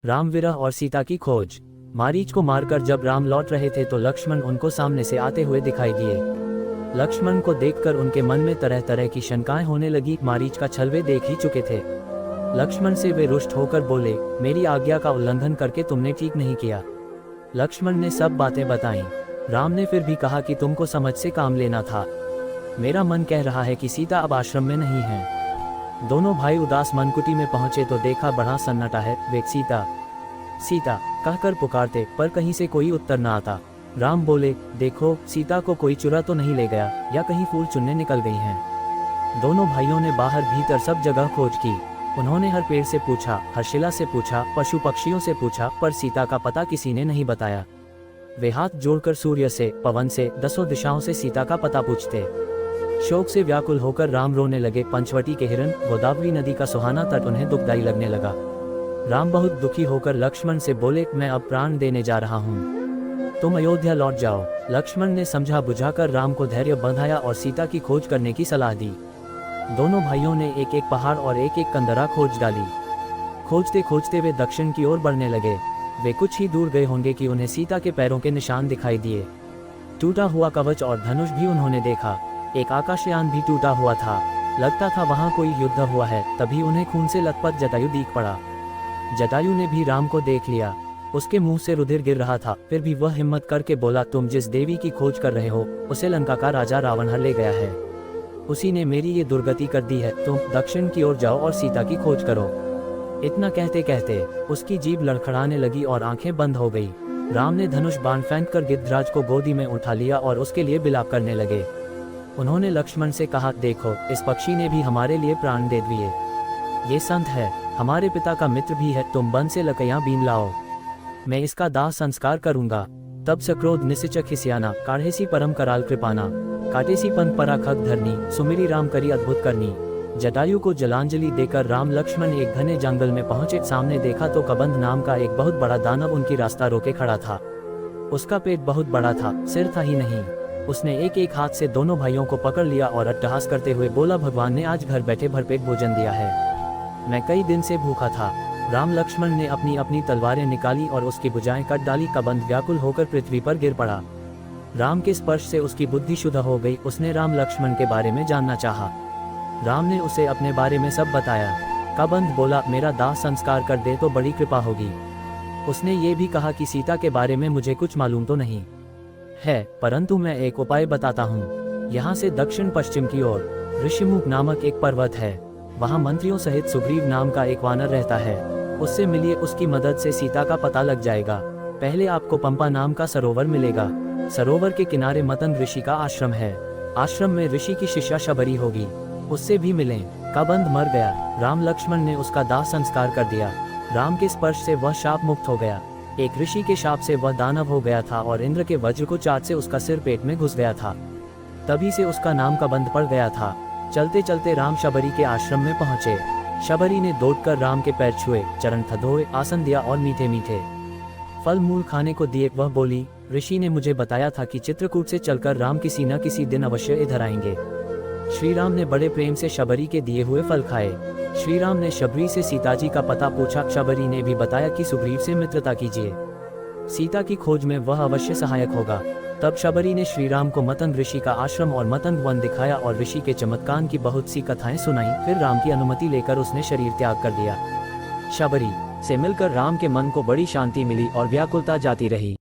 राम विरह और सीता की खोज। मारीच को मारकर जब राम लौट रहे थे तो लक्ष्मण उनको सामने से आते हुए दिखाई दिए। लक्ष्मण को देखकर उनके मन में तरह तरह की शंकाएं होने लगी। मारीच का छल वे देख ही चुके थे। लक्ष्मण से वे रुष्ट होकर बोले, मेरी आज्ञा का उल्लंघन करके तुमने ठीक नहीं किया। लक्ष्मण ने सब बातें बताईं। राम ने फिर भी कहा कि तुमको समझ से काम लेना था। मेरा मन कह रहा है कि सीता अब आश्रम में नहीं है। दोनों भाई उदास मनकुटी में पहुंचे तो देखा बड़ा सन्नाटा है। वे सीता सीता कहकर पुकारते पर कहीं से कोई उत्तर न आता। राम बोले, देखो सीता को कोई चुरा तो नहीं ले गया या कहीं फूल चुनने निकल गई हैं। दोनों भाइयों ने बाहर भीतर सब जगह खोज की। उन्होंने हर पेड़ से पूछा, हर शिला से पूछा, पशु पक्षियों से पूछा, पर सीता का पता किसी ने नहीं बताया। वे हाथ जोड़कर सूर्य से, पवन से, दसों दिशाओं से सीता का पता पूछते। शोक से व्याकुल होकर राम रोने लगे। पंचवटी के हिरण, गोदावरी नदी का सुहाना तट उन्हें दुखदाई लगने लगा। राम बहुत दुखी होकर लक्ष्मण से बोले, मैं अब प्राण देने जा रहा हूँ, तुम अयोध्या लौट जाओ। लक्ष्मण ने समझा बुझाकर राम को धैर्य बंधाया और सीता की खोज करने की सलाह दी। दोनों भाइयों ने एक एक पहाड़ और एक एक कंदरा खोज डाली। खोजते खोजते वे दक्षिण की ओर बढ़ने लगे। वे कुछ ही दूर गए होंगे कि उन्हें सीता के पैरों के निशान दिखाई दिए। टूटा हुआ कवच और धनुष भी उन्होंने देखा। एक आकाशयान भी टूटा हुआ था। लगता था वहां कोई युद्ध हुआ है। तभी उन्हें खून से लथपथ जटायु दिख पड़ा। जटायु ने भी राम को देख लिया। उसके मुंह से रुधिर गिर रहा था, फिर भी वह हिम्मत करके बोला, तुम जिस देवी की खोज कर रहे हो उसे लंका का राजा रावण हर ले गया है। उसी ने मेरी ये दुर्गति कर दी है। तुम दक्षिण की ओर जाओ और सीता की खोज करो। इतना कहते कहते उसकी जीभ लड़खड़ाने लगी और आंखें बंद हो गई। राम ने धनुष बाण फेंककर गिद्धराज को गोदी में उठा लिया और उसके लिए बिलाप करने लगे। उन्होंने लक्ष्मण से कहा, देखो इस पक्षी ने भी हमारे लिए प्राण दे दिए। ये संत है, हमारे पिता का मित्र भी है। तुम वन से लकड़ियां बीन लाओ, मैं इसका दाह संस्कार करूंगा। तब सक्रोध निसिचक हिस्याना, काढ़ेसी परम कराल कृपाना, काटेसी पंथ परा खग धरनी, सुमिरी राम करी अद्भुत करनी। जटायु को जलांजलि देकर राम लक्ष्मण एक घने जंगल में पहुंचे। सामने देखा तो कबंध नाम का एक बहुत बड़ा दानव उनकी रास्ता रोके खड़ा था। उसका पेट बहुत बड़ा था, सिर था ही नहीं। उसने एक एक हाथ से दोनों भाइयों को पकड़ लिया और अट्टहास करते हुए बोला, भगवान ने आज घर बैठे भरपेट भोजन दिया है, मैं कई दिन से भूखा था। राम लक्ष्मण ने अपनी अपनी तलवारें निकाली और उसकी भुजाएं कट डाली। कबंध व्याकुल होकर पृथ्वी पर गिर पड़ा। राम के स्पर्श से उसकी बुद्धि शुद्ध हो गई। उसने राम लक्ष्मण के बारे में जानना चाहा। राम ने उसे अपने बारे में सब बताया। कबंध बोला, मेरा दाह संस्कार कर दे तो बड़ी कृपा होगी। उसने ये भी कहा कि सीता के बारे में मुझे कुछ मालूम तो नहीं है, परंतु मैं एक उपाय बताता हूँ। यहाँ से दक्षिण पश्चिम की ओर ऋषिमुख नामक एक पर्वत है। वहाँ मंत्रियों सहित सुग्रीव नाम का एक वानर रहता है। उससे मिलिए, उसकी मदद से सीता का पता लग जाएगा। पहले आपको पंपा नाम का सरोवर मिलेगा। सरोवर के किनारे मतंग ऋषि का आश्रम है। आश्रम में ऋषि की शिष्या शबरी होगी, उससे भी मिलें। कबंध मर गया। राम लक्ष्मण ने उसका दाह संस्कार कर दिया। राम के स्पर्श से वह शाप मुक्त हो गया। एक ऋषि के शाप से वह दानव हो गया था और इंद्र के वज्र को चाट से उसका सिर पेट में घुस गया था। तभी से उसका नाम कबंध पड़ गया था। चलते चलते राम शबरी के आश्रम में पहुंचे। शबरी ने दौड़कर राम के पैर छुए, चरण थधोए, आसन दिया और मीठे मीठे फल मूल खाने को दिए। वह बोली, ऋषि ने मुझे बताया था कि चित्रकूट से चलकर राम किसी न किसी दिन अवश्य इधर आएंगे। श्री राम ने बड़े प्रेम से शबरी के दिए हुए फल खाए। श्री राम ने शबरी से सीताजी का पता पूछा। शबरी ने भी बताया कि सुग्रीव से मित्रता कीजिए, सीता की खोज में वह अवश्य सहायक होगा। तब शबरी ने श्री राम को मतंग ऋषि का आश्रम और मतंग वन दिखाया और ऋषि के चमत्कार की बहुत सी कथाएं सुनाई। फिर राम की अनुमति लेकर उसने शरीर त्याग कर दिया। शबरी से मिलकर राम के मन को बड़ी शांति मिली और व्याकुलता जाती रही।